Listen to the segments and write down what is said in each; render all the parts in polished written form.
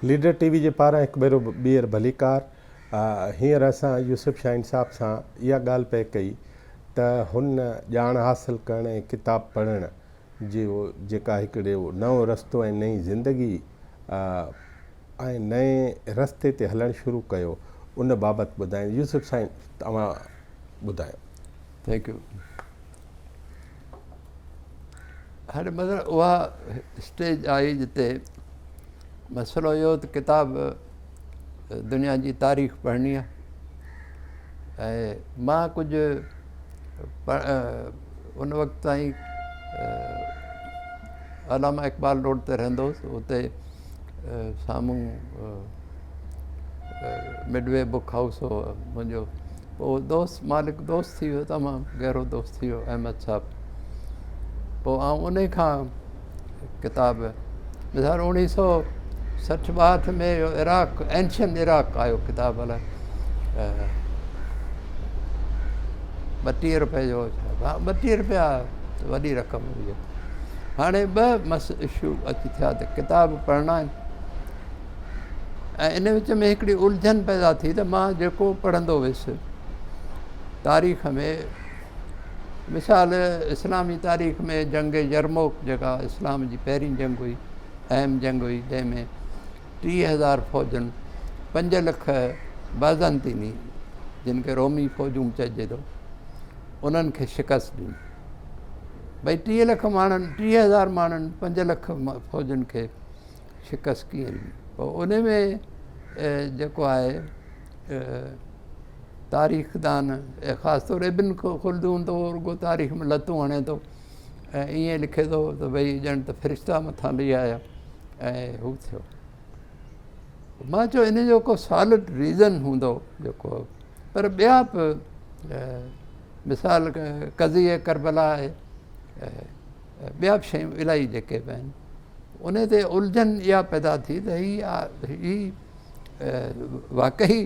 Leader TV जे पारां हिकु भेरो ॿीहर भलीकार। हींअर असां यूसुफ शाहीन साहब सां इहा ॻाल्हि पिए कई त हुन ॼाण हासिलु करण ऐं किताबु पढ़ण जी जेका हिकिड़े नओं रस्तो ऐं नई ज़िंदगी ऐं नए रस्ते ते हलणु शुरू कयो उन बाबति ॿुधाईं। यूसुफ साईं तव्हां ॿुधायो। Thank U. हाणे मतिलबु उहा स्टेज आई जिते मसइलो इहो त किताब दुनिया जी तारीख़ पढ़णी आहे ऐं मां कुझु उन वक़्तु ताईं अलामा इक़बाल रोड ते रहंदो हुउसि। उते साम्हूं मिडवे बुक हाउस हो मुंहिंजो। पोइ दोस्त मालिक दोस्त थी वियो, तमामु गहरो दोस्त थी वियो अहमद साहबु। पोइ आउं उन खां किताब मिसाल 1960-62 में इराक एंशियन इराक आयो किताब अलाए 32 रुपए जो। 32 रुपया वॾी रक़म हुई। हाणे ॿ इशू अची थिया त किताब पढ़णा आहिनि ऐं इन विच में हिकिड़ी उलझन पैदा थी त मां जेको पढ़ंदो हुयुसि तारीख़ में, मिसाल इस्लामी तारीख़ में जंग यरमूक जेका इस्लाम जी पहिरीं जंग हुई, अहम जंग हुई, जंहिंमें 30,000 फ़ौजनि 5 लख बाज़ंतीनी जिन खे रोमी फ़ौजूं चइजे थो उन्हनि खे शिकस्त ॾिनी। भई 30 लख माण्हुनि 30,000 माण्हुनि 5 लख फ़ौजनि खे शिकस्त कीअं ॾिनी। पोइ उन में जेको आहे तारीख़दान ख़ासि तौरु इब्न खुल्दून त उहो रुॻो तारीख़ में लतूं हणे थो ऐं ईअं लिखे थो त भई ॼण त फ़रिश्ता मथां लही आया ऐं हू थियो। मां चयो इन जो को सॉलिड रीज़न हूंदो जेको, पर ॿिया बि मिसाल क़ज़िए करबला आहे, ॿिया बि शयूं इलाही जेके बि आहिनि उन ते उलझन इहा पैदा थी त हीअ वाक़ई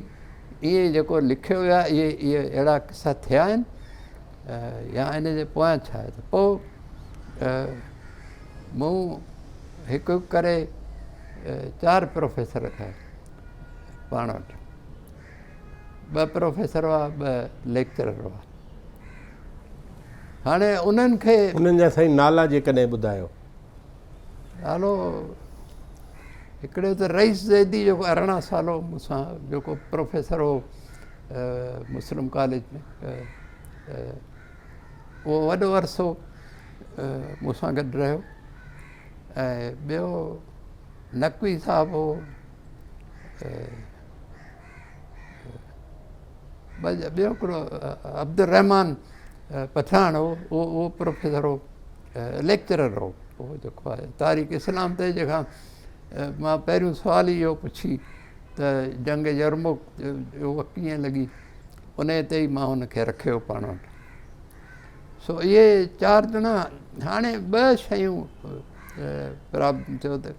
इहे जेको लिखियो वियो आहे इहे अहिड़ा किसा थिया आहिनि या इन जे पोयां छा आहे। त पोइ मूं हिकु करे 4 प्रोफेसर खया पाण वटि। 2 प्रोफेसर हुआ, 2 लेक्चरर हुआ। हाणे उन्हनि खे उन्हनि जा साईं नाला जेकॾहिं ॿुधायो। नालो हिकिड़े त रईस ज़ैदी जेको 18 सालो मूंसां जेको प्रोफेसर हो मुस्लिम कॉलेज में, उहो वॾो अरसो मूंसां गॾु रहियो। ऐं ॿियो नक़वी साहिबु हो, ॿियो हिकिड़ो अब्दुलरहमान पठान हो, उहो प्रोफेसर हो, लेक्चरर हो। उहो जेको आहे तारीख़ इस्लाम ते जेका मां पहिरियों सुवाल ई इहो पुछी त जंग यरमूक उहा कीअं लॻी, उन ते ई मां हुनखे रखियो पाण वटि। सो इहे 4 ॼणा। हाणे 2 शयूं प्रॉब्लम थियो त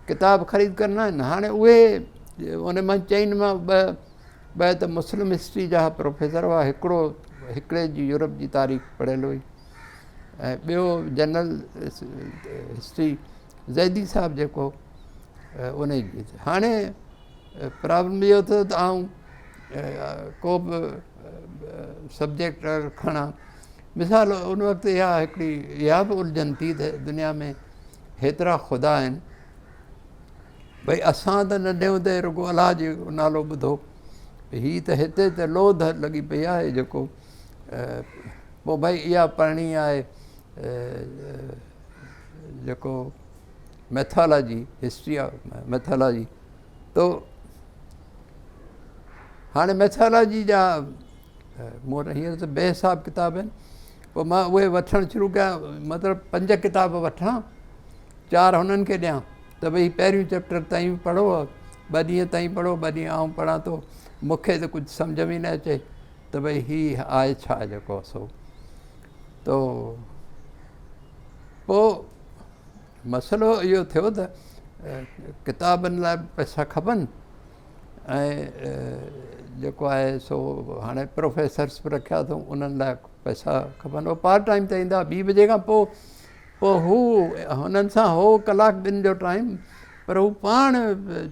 किताब ख़रीद करना आहिनि। हाणे उहे उन मां चइनि मां 2 त मुस्लिम हिस्ट्री जा प्रोफेसर हुआ। हिकिड़े जी यूरोप जी तारीख़ पढ़ियल हुई ऐं ॿियो जनरल हिस्ट्री ज़ैदी साहिबु जेको उन जी। हाणे प्रॉब्लम इहो थियो त आउं को बि सब्जेक्ट खणा। मिसाल उन वक़्तु इहा बि उलझन थी त दुनिया में हेतिरा ख़ुदा आहिनि। भई असां त नंढे हूंदे रुॻो अलाह जो नालो ॿुधो, हीअ त हिते त लोध लॻी पई आहे जेको। पोइ भई इहा पढ़णी आहे जेको मैथोलॉजी, हिस्ट्री ऑफ मैथोलॉजी। तो हाणे मैथोलॉजी जा मूं वटि हींअर त बेहिसाब किताब आहिनि। पोइ मां उहे वठणु शुरू कया, मतिलबु 5 किताब वठां, 4 हुननि खे ॾियां त भई पहिरियों चैप्टर ताईं पढ़ो, 2 ॾींहं ताईं पढ़ो, 2 ॾींहं आउं पढ़ां थो, मूंखे त कुझु सम्झ में न अचे त भई हीअ आहे छा जेको सो। तो पोइ मसइलो इहो थियो त किताबनि लाइ पैसा खपनि ऐं जेको आहे सो हाणे प्रोफेसर्स बि रखिया अथऊं, उन्हनि लाइ पैसा खपनि। उहो पार्ट टाइम ते ईंदा 2 बजे खां पोइ हू हुननि सां हो 1-2 जो टाइम पर हू पाण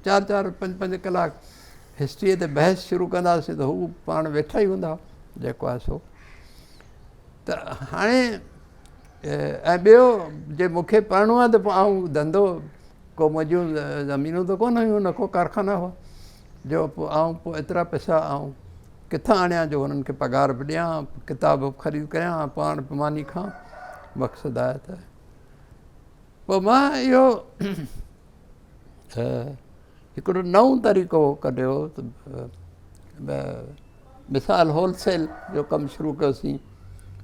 4-4 5-5 कलाक हिस्ट्रीअ ते बहस शुरू कंदासीं त हू पाण वेठा ई हूंदा जेको आहे सो। त हाणे ऐं ॿियो जे मूंखे पढ़णो आहे त पोइ आऊं धंधो को मुंहिंजूं ज़मीनूं त कोन हुयूं, न को कारखाना हुआ जो पोइ आऊं पोइ एतिरा पैसा आऊं किथां आणियां जो हुननि खे पघार बि ॾियां, किताब ख़रीद कयां, पाण बि मानी खां। मक़सदु आहे त पोइ मां इहो हिकिड़ो नओं तरीक़ो कढियो त मिसाल होलसेल जो कमु शुरू कयोसीं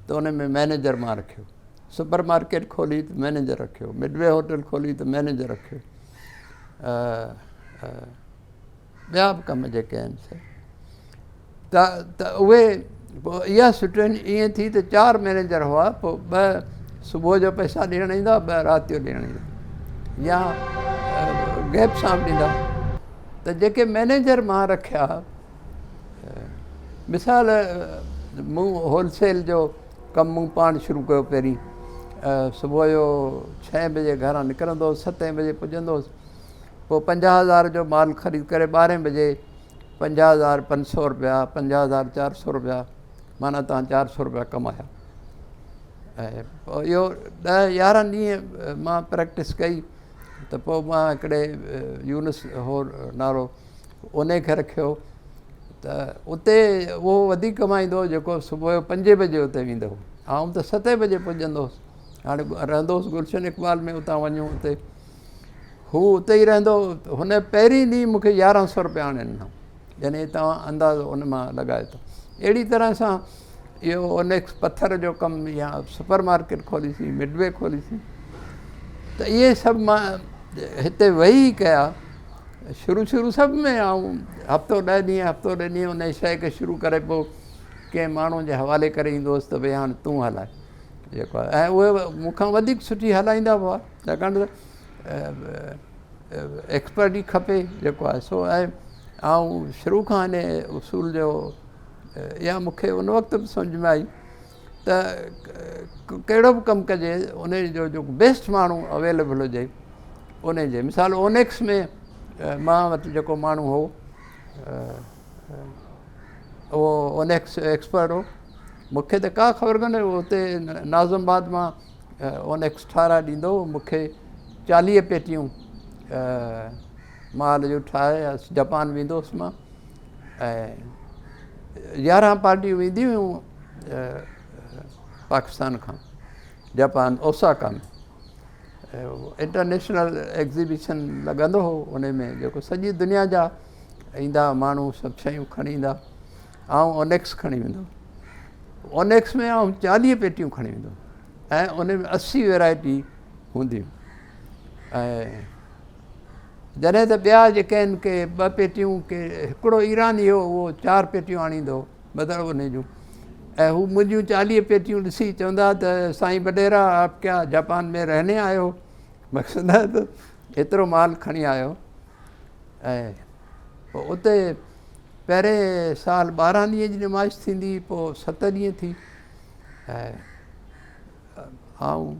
त उन में मैनेजर मां रखियो, सुपर मार्केट खोली त मैनेजर रखियो, मिडवे होटल खोली त मैनेजर रखियो, ॿिया बि कम जेके आहिनि से त उहे पोइ इहा सिचुएशन ईअं थी त 4 मैनेजर हुआ। पोइ 2 सुबुह जो पैसा ॾियणु ईंदा, 2 राति जो ॾियणु ईंदा या गैप सां बि ॾींदा। त जेके मैनेजर मां रखिया, मिसाल मूं होलसेल जो कमु मूं पाण शुरू कयो पहिरीं। सुबुह जो 6 बजे घरां निकिरंदो हुउसि, 7 बजे पुॼंदो हुउसि। पोइ 50,000 जो माल ख़रीद करे 12 बजे 50,500 रुपया, 50,400 रुपया, माना तव्हां 400 रुपया कमाया। ऐं पोइ इहो 10-11 ॾींहं मां प्रैक्टिस कई त पोइ मां हिकिड़े यूनुस हो नालो उन खे रखियो त उते उहो वधीक कमाईंदो हो, जेको सुबुह जो 5 बजे उते वेंदो हो। आऊं त 7 बजे पुॼंदो हुउसि। हाणे रहंदो हुउसि गुलशन इक़बाल में, उतां वञूं उते, हू उते ई रहंदो। हुन पहिरीं ॾींहुं मूंखे 1100 रुपया आणे ॾिना, यानी तव्हां अंदाज़ो उन मां लॻाए थो। अहिड़ी तरह सां इहो ओनेक्स पथर जो कमु या सुपर मार्केट खोलीसीं, मिडवे खोलीसीं। त इहे सभु मां हिते वेही कया। शुरू सभु में आऊं हफ़्तो 10 ॾींहं उन शइ खे शुरू करे पोइ कंहिं माण्हू जे हवाले करे ईंदो हुउसि त भई हाणे तूं हलाए जेको आहे। ऐं उहे मूंखां वधीक सुठी हलाईंदा हुआ, छाकाणि त एक्सपर्ट ई खपे जेको आहे सो। ऐं आऊं शुरू खां हिन उसूल जो इहा मूंखे उन वक़्तु बि सम्झ में आई त कहिड़ो बि कमु कजे उन जो जेको बेस्ट माण्हू अवेलेबल हुजे उन जे। मिसाल ओनेक्स में मां वटि जेको माण्हू हो उहो ओनेक्स एक्सपर्ट हो। मूंखे त का ख़बर कोन्हे, उते नाज़माबाद मां ओनेक्स ठाराए ॾींदो हो मूंखे। 40 पेटियूं माल जो ठाहे जापान वेंदो हुउसि मां। ऐं 11 पार्टियूं वेंदियूं हुयूं पाकिस्तान खां जापान, ओसाका में। इंटरनेशनल एग्ज़िबिशन लॻंदो हो उन में, जेको सॼी दुनिया जा ईंदा माण्हू, सभु शयूं खणी ईंदा। आऊं ओनेक्स खणी वेंदो। ओनेक्स में आऊं 40 पेटियूं खणी वेंदो ऐं उन में 80 वैरायटी हूंदियूं। ऐं जॾहिं त ॿिया जेके आहिनि के 2 पेटियूं, के हिकिड़ो ईरानी हो उहो 4 पेटियूं आणींदो मतिलबु उन जूं। ऐं हू मुंहिंजूं 40 पेटियूं ॾिसी चवंदा त साईं बडेरा आप क्या जापान में रहने आयो, मक़सदु आहे त एतिरो माल खणी आयो। ऐं पोइ उते पहिरें साल 12 ॾींहं जी नुमाइश थींदी, पोइ 7 ॾींहं थी। ऐं आऊं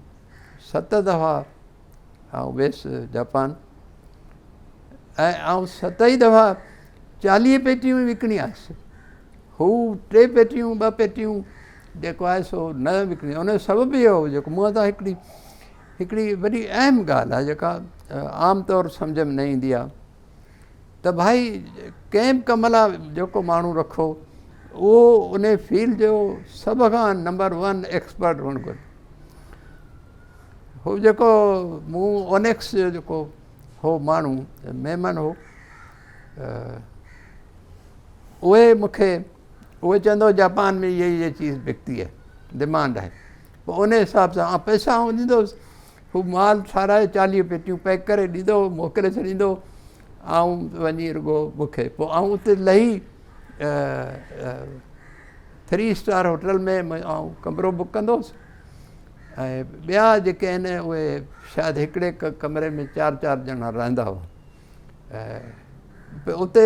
7 दफ़ा आऊं वियुसि जापान। ऐं आऊं 7 ई दफ़ा 40 पेटियूं विकिणी आयुसि। हू 3 पेटियूं 2 पेटियूं जेको आहे सो न विकिणी। उनजो सबबु इहो हो जेको मूं वटां हिकिड़ी वॾी अहम ॻाल्हि आहे जेका आम तौरु सम्झ में न ईंदी आहे त भाई कंहिं बि कम लाइ जेको माण्हू रखो उहो उन फील्ड जो सभ खां नंबर 1 एक्सपर्ट हुअणु घुरिजे। हू जेको मूं ओनेक्स जो जेको हो माण्हू महिमान हो, उहे चवंदो जापान में ये चीज़ बिकती है, डिमांड आहे। पोइ उन हिसाब सां पैसा आऊं ॾींदोसि। हू माल ठाराए 40 पेटियूं पैक करे ॾींदो, मोकिले छॾींदो। आऊं वञी रुॻो मूंखे पोइ आऊं उते लही 3 स्टार होटल में आऊं कमिरो बुक कंदोसि। ऐं ॿिया जेके आहिनि उहे शायदि हिकिड़े कमरे में 4-4 ॼणा रहंदा हुआ। ऐं उते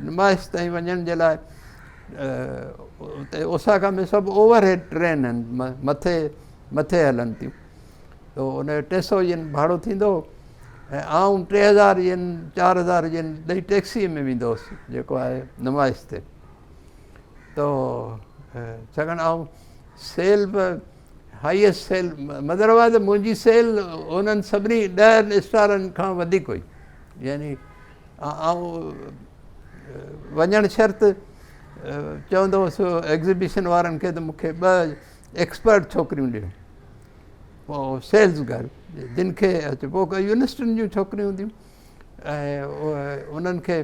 नुमाइश ताईं वञण जे लाइ उते ओसाका में सभु ओवरहेड ट्रेन आहिनि, मथे हलनि थियूं। त उन जो 300 येन भाड़ो थींदो ऐं आउं 3000 येन 4000 येन ॾेई टैक्सीअ में वेंदो हुउसि जेको आहे नुमाइश ते। तो छाकाणि आउं सेल बि हाईएस्ट सेल मतिलबु आहे त मुंहिंजी सेल उन्हनि सभिनी 10 स्टारनि खां वधीक हुई। यानी आउं वञणु शर्त चवंदो हुउसि एग्ज़िबिशन वारनि खे त मूंखे 2 एक्सपर्ट छोकिरियूं ॾियो, पोइ सेल्स गर्ल जिन खे अचे, पोइ यूनिवर्सिटियुनि जूं छोकिरियूं हूंदियूं ऐं उन्हनि खे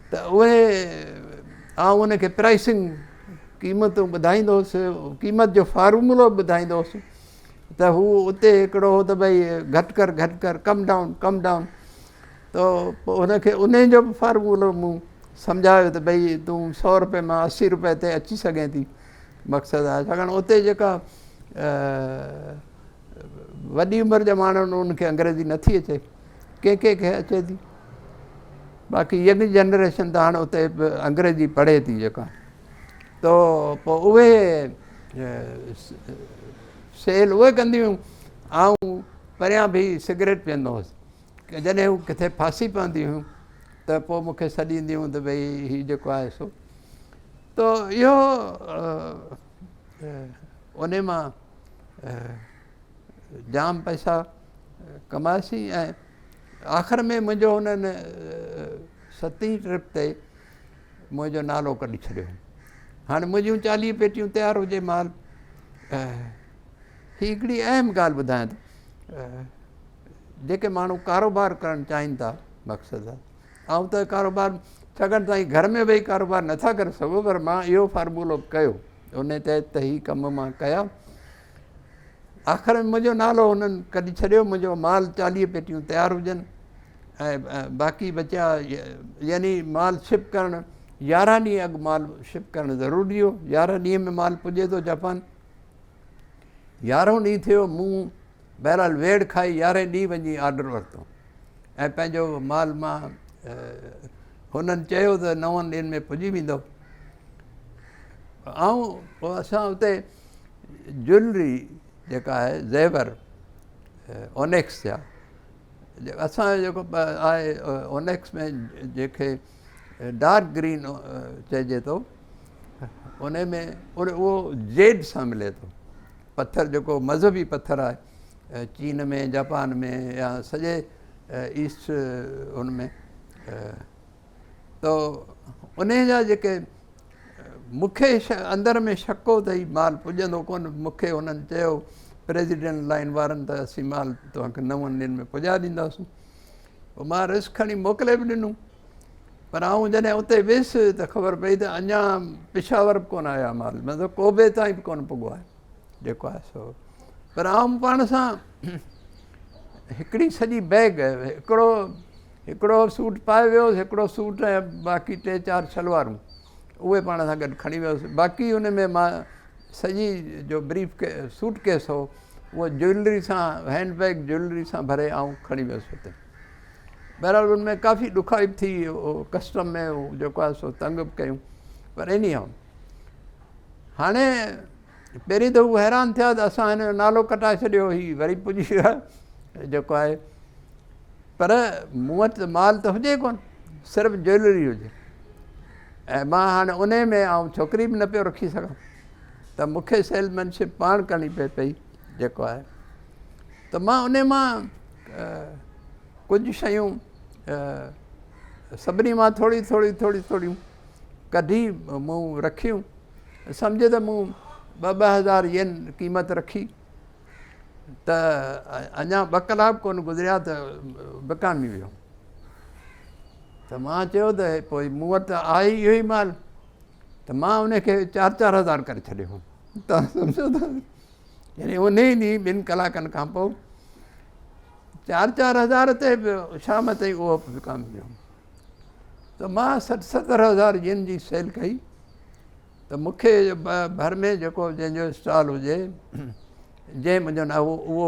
त उहे आउं उनखे प्राइसिंग क़ीमतूं ॿुधाईंदो हुउसि, क़ीमत जो फार्मूलो ॿुधाईंदो हुउसि त हू उते हिकिड़ो हो त भई घटि कर कम डाउन। त पोइ हुनखे उन जो बि फार्मूलो मूं सम्झायो त भई तूं 100 रुपए मां 80 रुपए ते अची सघें थी। मक़सदु आहे छाकाणि उते जेका वॾी उमिरि जा माण्हू आहिनि उनखे अंग्रेज़ी नथी अचे, कंहिंखे अचे थी, बाक़ी यंग जनरेशन त हाणे उते बि अंग्रेज़ी पढ़े थी जेका। तो पोइ उहे सेल उहे कंदियूं। आउं परियां बि सिगरेट पीअंदो हुउसि, जॾहिं हू किथे फासी पवंदी हुयूं त पोइ मूंखे सॾींदी हुयूं त भई हीउ जेको आहे सो। तो इहो उन मां जाम पैसा कमायासीं ऐं आख़िर में मुंहिंजो हुननि 7वीं ट्रिप ते मुंहिंजो नालो कढी छॾियो। हाणे मुंहिंजियूं 40 पेटियूं तयारु हुजे माल। हीअ हिकिड़ी अहम ॻाल्हि ॿुधायां थो, जेके माण्हू कारोबार करणु चाहिनि था, मक़सदु आहे ऐं त कारोबार छाकाणि ताईं घर में वेही कारोबार नथा करे सघो, पर मां इहो फार्मूलो कयो उन तहत त हीअ कम मां कया। आख़िर में मुंहिंजो नालो हुननि कढी छॾियो, मुंहिंजो माल 40 पेटियूं तयारु हुजनि ऐं बाक़ी बचिया यानी माल शिप करणु 11 ॾींहं अॻु माल शिप करणु ज़रूरी हो। 11 ॾींहं में माल पुॼे थो जापान। 11हों ॾींहुं थियो, मूं बहरहाल वेड़ खाई 11हें ॾींहुं वञी ऑडर वरितो ऐं पंहिंजो माल मां हुननि चयो त 9 ॾींहंनि में पुॼी वेंदो। ऐं पोइ असां उते ज्वैलरी जेका आहे ज़ेवर ओनेक्स जा, असांजो जेको आहे ओनेक्स में जेके डार्क ग्रीन चइजे थो, उन में उहो जेड सां मिले थो पथर, जेको मज़हबी पथर आहे चीन में, जापान में या सॼे ईस्ट हुन में। तो उन जा जेके मूंखे अंदरि में शक हो त हीउ माल पुॼंदो कोन। मूंखे हुननि चयो प्रेसिडेंट लाइन वारनि त असीं माल तव्हांखे 9 ॾींहंनि में पुॼाए ॾींदासीं। पोइ मां रिस्क खणी मोकिले बि ॾिनो, पर आउं जॾहिं उते वियुसि त ख़बर पई त अञा पिशावर बि कोन आया माल, मतिलबु कोबे ताईं बि कोन पुॻो आहे जेको आहे सो। पर आउं पाण सां हिकिड़ी सॼी बैग, हिकिड़ो सूट पाए वियोसि, हिकिड़ो सूट ऐं बाक़ी 3-4 शलवारूं उहे पाण सां गॾु खणी वियोसि। बाक़ी हुन में मां सॼी जो ब्रीफ सूट केस हो उहो ज्वैलरी सां, हैंडबैग ज्वैलरी सां भरे आउं खणी वियुसि हुते। बहरहाल हुनमें काफ़ी ॾुखाई बि थी, कस्टम में जेको आहे सो तंग बि कयूं, पर इन हाणे पहिरीं त हू हैरान थिया त असां हिन जो नालो कटाए छॾियो, हीउ वरी पुॼी वियो आहे जेको आहे। पर मूं वटि माल त हुजे कोन, सिर्फ़ु ज्वैलरी हुजे ऐं मां हाणे उन में छोकिरी बि न पियो रखी सघां, त मूंखे सेल्समैनशिप पाण करणी पई जेको आहे। त मां उन मां कुझु शयूं सभिनी मां थोड़ियूं कढी मूं रखियूं। सम्झ त मूं 2-2000 येन क़ीमत रखी त अञा 2 कलाक कोन गुज़रिया त विकामी वियो। त मां चयो त पोइ मूं वटि आहे इहो ई माल, त मां उनखे 4-4 हज़ार करे छॾियो। तव्हां सम्झो था, यानी उन ई ॾींहुं 2 कलाकनि खां पोइ 4-4 हज़ार ते शाम ताईं उहो विकामी वियो। त मां 60-70 हज़ार येन जी सेल कई। त मूंखे भर में जेको जंहिंजो स्टॉल हुजे, जंहिं मुंहिंजो नालो उहो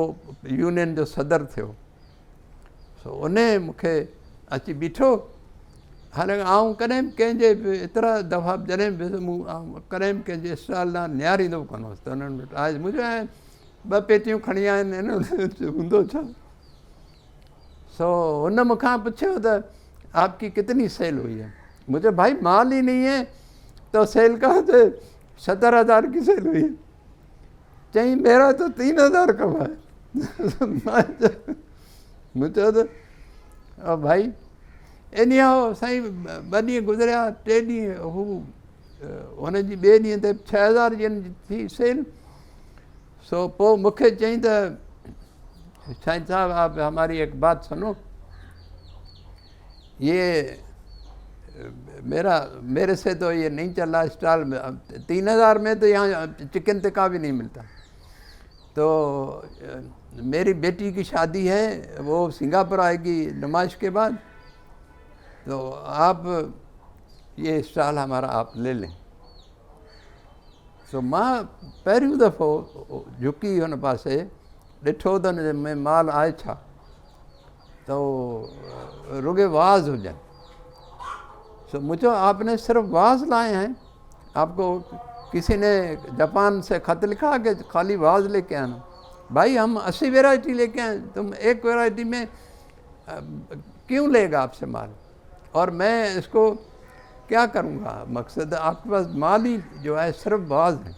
यूनियन जो सदर थियो, सो उन मूंखे अची बीठो। हाणे आउं कॾहिं बि कंहिंजे एतिरा दफ़ा जॾहिं बि मूं कॾहिं बि कंहिंजे स्टॉल लाइ निहारींदो कोन हुउसि त उन्हनि वटि आहे मुंहिंजो 2 पेटियूं खणी आया आहिनि, हूंदो छा। सो उन मूंखां पुछियो त आपकी कितनी सेल हुई है। मुझे भाई माल ही नहीं है तो सेल कहाँ से, 70,000 की सेल हुई। चई मेरा तो 3,000 कमा है। मुझे तो भाई इन साईं 2 ॾींहं गुज़रिया, 3 ॾींहं हू हुनजी 2 ॾींहं ते 6,000 जी थी सेल। सो पोइ मूंखे चई त साईं साहब आप हमारी एक बात सुनो, ये मेरे से तो ये नहीं चल रहा स्टॉल में, 3,000 में तो यहाँ चिकन टिक्का भी नहीं मिलता। तो मेरी बेटी की शादी है, वो सिंगापुर आएगी नमाज के बाद, तो आप ये स्टॉल हमारा आप ले लें। सो मां पहिरियों दफ़ो झुकी हुन पासे ॾिठो त हुन में माल आहे छा, तो रुगे वाज हुजनि। सो मुझे आपने सिर्फ वाज लाए हैं, आपको किसी ने जापान से ख़त लिखा कि खाली वाज लेके आना। भाई हम 80 वैरायटी लेके आए, तुम एक वैरायटी में क्यों लेगा आपसे माल, और मैं इसको क्या करूँगा। मकसद आपके पास माल ही जो है सिर्फ वाज है।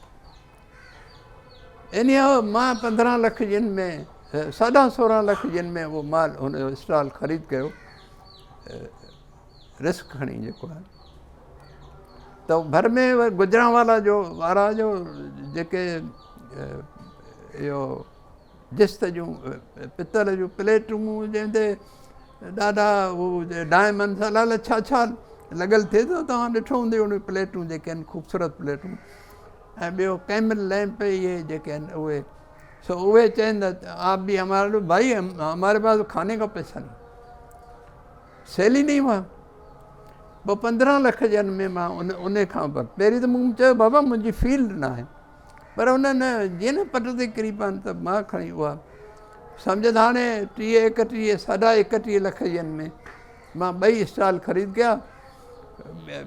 इन मां 15 लाख जिन में 16.5 लाख जिन में वो माल हुन स्टॉल ख़रीद कयो, रिस्क खणी जेको आहे। तो भर में गुजरांवाला जो वारा जो जेके इहो जिस्त जूं पितल जूं प्लेटूं जंहिंते ॾाढा हू डायमंड सां अलाए छा छा लॻल थिए थो, तव्हां ॾिठो हूंदो उन प्लेटूं जेके आहिनि ख़ूबसूरत प्लेटूं। ऐं ॿियो कैमल लैंप इहे जेके आहिनि उहे। सो उहे चवनि त आप भी हमारे भाई हमारे पास खाने का पैसा नहीं, सेल ही नहीं हुआ। पोइ 15 लाख जन में मां उन खां पहिरीं त मूं चयो बाबा मुंहिंजी फील्ड न आहे, पर उन जीअं न पट ते किरी पवनि त मां खणी उहा सम्झ त हाणे 30, 31, 31 लाख जन में मां 2 स्टॉल ख़रीद कया,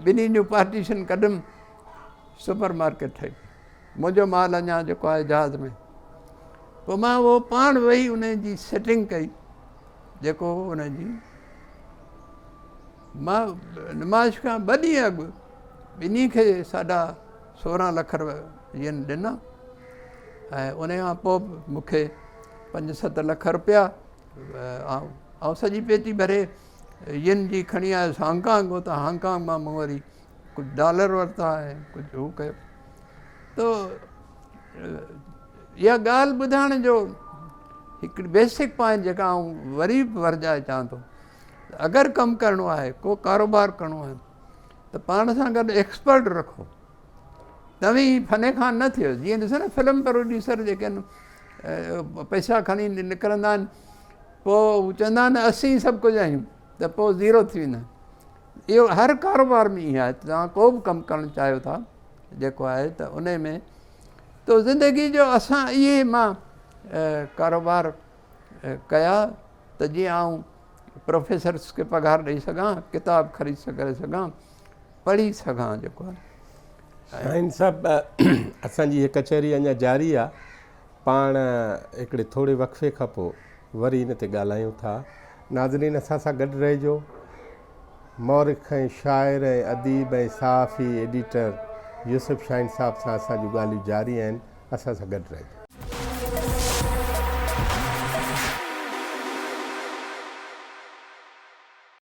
2 जो पार्टीशन कढियुमि, सुपर मार्केट ठही। मुंहिंजो माल अञा जेको आहे जहाज़ में। पोइ मां उहो पाण वेही उन जी सेटिंग कई, जेको उनजी मां नमाज खां 2 ॾींहं अॻु ॿिन्ही खे 16.5 लाख येन ॾिना। ऐं उन खां पोइ मूंखे 5-7 लाख रुपया ऐं सॼी पेटी भरे येन जी खणी आयुसि हांगकांग। हुतां हांगकांग मां मूं वरी कुझु डॉलर वरिता ऐं कुझु हू कयो। तो इहा ॻाल्हि ॿुधाइण जो हिकिड़ी बेसिक पॉइंट जेका आउं वरी बि वरजाए चाहियां थो, अगरि कमु करिणो आहे, को कारोबार करिणो आहे, त पाण सां गॾु एक्सपर्ट रखो। तव्हीं फने खां न थियो। जीअं ॾिसो न फिल्म प्रोड्यूसर जेके आहिनि पैसा खणी निकिरंदा आहिनि, पोइ हू चवंदा आहिनि असीं सभु कुझु आहियूं, त पोइ ज़ीरो थी वेंदा आहिनि। इहो हर कारोबार में ईअं आहे। तव्हां को बि कमु करणु चाहियो था जेको आहे त उन में तो ज़िंदगी जो असां इहे मां कारोबार कया त जीअं आउं प्रोफेसर्स खे पघार ॾेई सघां, किताब ख़रीद करे सघां, पढ़ी सघां जेको आहे। साईं साहब असांजी हीअ कचहरी अञा जारी आहे, पाण हिकिड़े थोरे वक़्फ़े खां पोइ वरी इन ते ॻाल्हायूं था। नाज़रीन असां सां गॾु रहिजो। मौरिख़ ऐं शाइर ऐं अदीब ऐं सहाफ़ी एडिटर यूसुफ शाहीन साहब सां असां जूं ॻाल्हियूं जारी आहिनि। असां सां गॾु रहिजो।